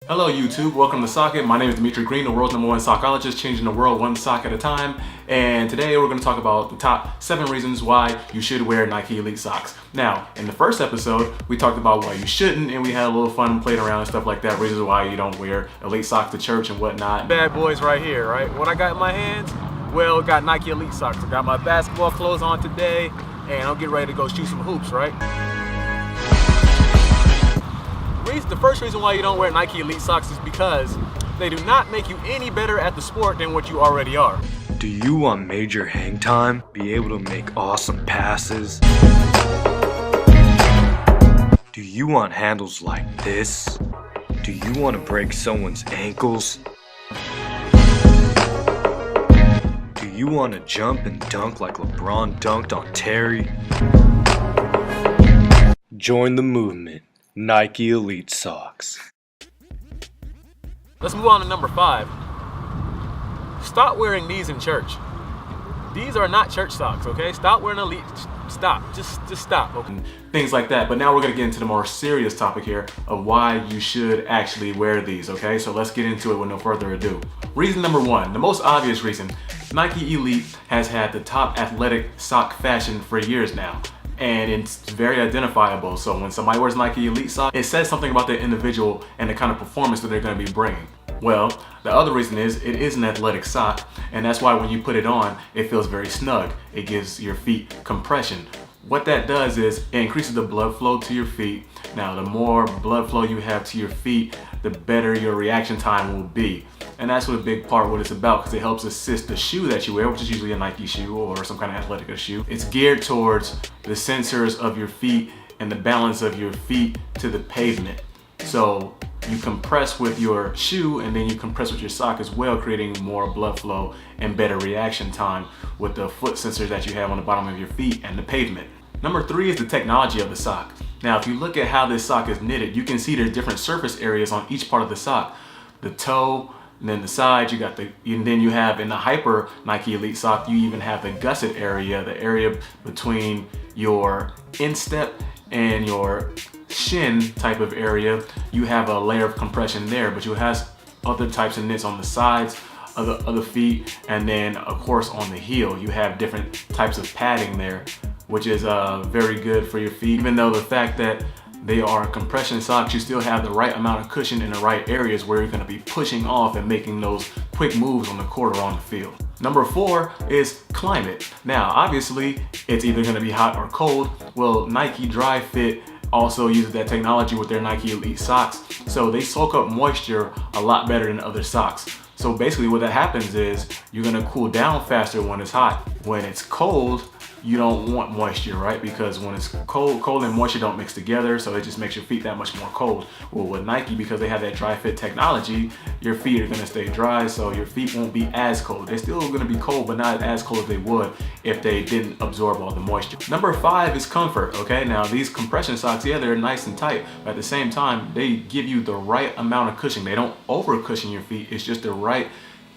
Hello YouTube, welcome to Socket. My name is Dimitri, Greene, the world's #1 sockologist, changing the world one sock at a time. And today we're going to talk about the top 7 reasons why you should wear Nike Elite socks. Now, in the first episode, we talked about why you shouldn't, and we had a little fun playing around and stuff like that, reasons why you don't wear Elite socks to church and whatnot. Bad boys right here, right? What I got in my hands? Well, got Nike Elite socks. I got my basketball clothes on today, and I'm getting ready to go shoot some hoops, right? The first reason why you don't wear Nike Elite socks is because they do not make you any better at the sport than what you already are. Do you want major hang time? Be able to make awesome passes? Do you want handles like this? Do you want to break someone's ankles? Do you want to jump and dunk like LeBron dunked on Terry? Join the movement. Nike Elite socks. Let's move on to number 5. Stop wearing these in church. These are not church socks, okay? Stop wearing Elite. Stop. Just stop, okay? Things like that. But now we're going to get into the more serious topic here of why you should actually wear these, okay? So let's get into it with no further ado. Reason number 1, the most obvious reason, Nike Elite has had the top athletic sock fashion for years now. And it's very identifiable. So when somebody wears Nike Elite socks, it says something about the individual and the kind of performance that they're going to be bringing. Well, the other reason is it is an athletic sock, and that's why when you put it on, it feels very snug. It gives your feet compression. What that does is it increases the blood flow to your feet. Now, the more blood flow you have to your feet, the better your reaction time will be. And that's what a big part of what it's about, because it helps assist the shoe that you wear, which is usually a Nike shoe or some kind of athletic shoe. It's geared towards the sensors of your feet and the balance of your feet to the pavement. So you compress with your shoe and then you compress with your sock as well, creating more blood flow and better reaction time with the foot sensors that you have on the bottom of your feet and the pavement. Number 3 is the technology of the sock. Now, if you look at how this sock is knitted, you can see there's different surface areas on each part of the sock. The toe, and then the side, and then you have in the Hyper Nike Elite sock, you even have the gusset area, the area between your instep and your shin type of area. You have a layer of compression there, but you have other types of knits on the sides of the feet, and then of course on the heel, you have different types of padding there, which is very good for your feet. Even though the fact that they are compression socks, you still have the right amount of cushion in the right areas where you're going to be pushing off and making those quick moves on the court or on the field. Number 4 is climate. Now, obviously, it's either going to be hot or cold. Well, Nike Dry Fit also uses that technology with their Nike Elite socks. So they soak up moisture a lot better than other socks. So basically what that happens is you're going to cool down faster when it's hot. When it's cold, you don't want moisture, right? Because when it's cold and moisture don't mix together, so it just makes your feet that much more cold. Well, with Nike, because they have that dry fit technology, your feet are gonna stay dry, so your feet won't be as cold. They're still gonna be cold, but not as cold as they would if they didn't absorb all the moisture. Number 5 is comfort, okay? Now, these compression socks, yeah, they're nice and tight, but at the same time, they give you the right amount of cushion. They don't over cushion your feet, it's just the right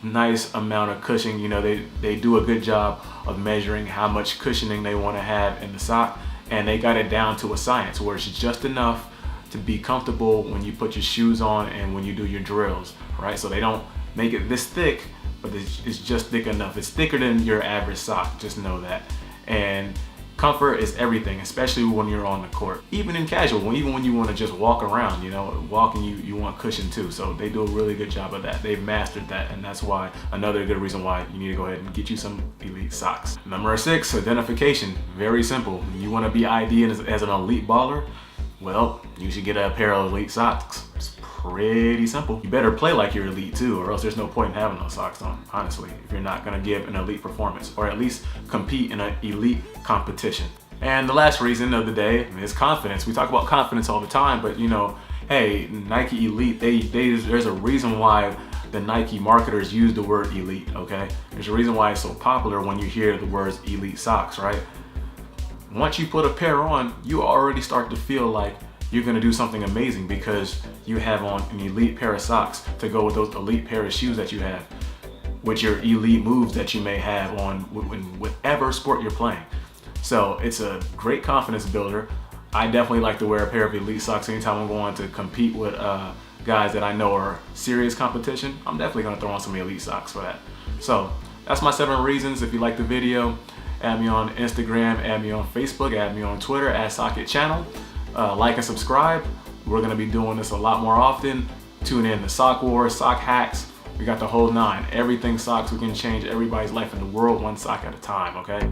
nice amount of cushioning. You know, they do a good job of measuring how much cushioning they want to have in the sock, and they got it down to a science where it's just enough to be comfortable when you put your shoes on and when you do your drills, right? So they don't make it this thick, but it's just thick enough. It's thicker than your average sock, just know that. And comfort is everything, especially when you're on the court. Even in casual, even when you want to just walk around, you know, walking, you want cushion too. So they do a really good job of that. They've mastered that, and that's why another good reason why you need to go ahead and get you some Elite socks. Number 6, identification. Very simple. You want to be ID'd as an elite baller? Well, you should get a pair of Elite socks. It's pretty simple. You better play like you're elite too, or else there's no point in having those socks on, honestly, if you're not gonna give an elite performance, or at least compete in an elite competition. And the last reason of the day is confidence. We talk about confidence all the time, but you know, hey, Nike Elite, there's a reason why the Nike marketers use the word elite, okay? There's a reason why it's so popular when you hear the words elite socks, right? Once you put a pair on, you already start to feel like you're gonna do something amazing because you have on an elite pair of socks to go with those elite pair of shoes that you have, with your elite moves that you may have on whatever sport you're playing. So it's a great confidence builder. I definitely like to wear a pair of Elite socks anytime I'm going to compete with guys that I know are serious competition. I'm definitely gonna throw on some Elite socks for that. So that's my 7 reasons. If you like the video, add me on Instagram, add me on Facebook, add me on Twitter, @Socket Channel. Like and subscribe. We're gonna be doing this a lot more often. Tune in to Sock Wars, Sock Hacks. We got the whole 9. Everything socks. We can change everybody's life in the world one sock at a time, okay?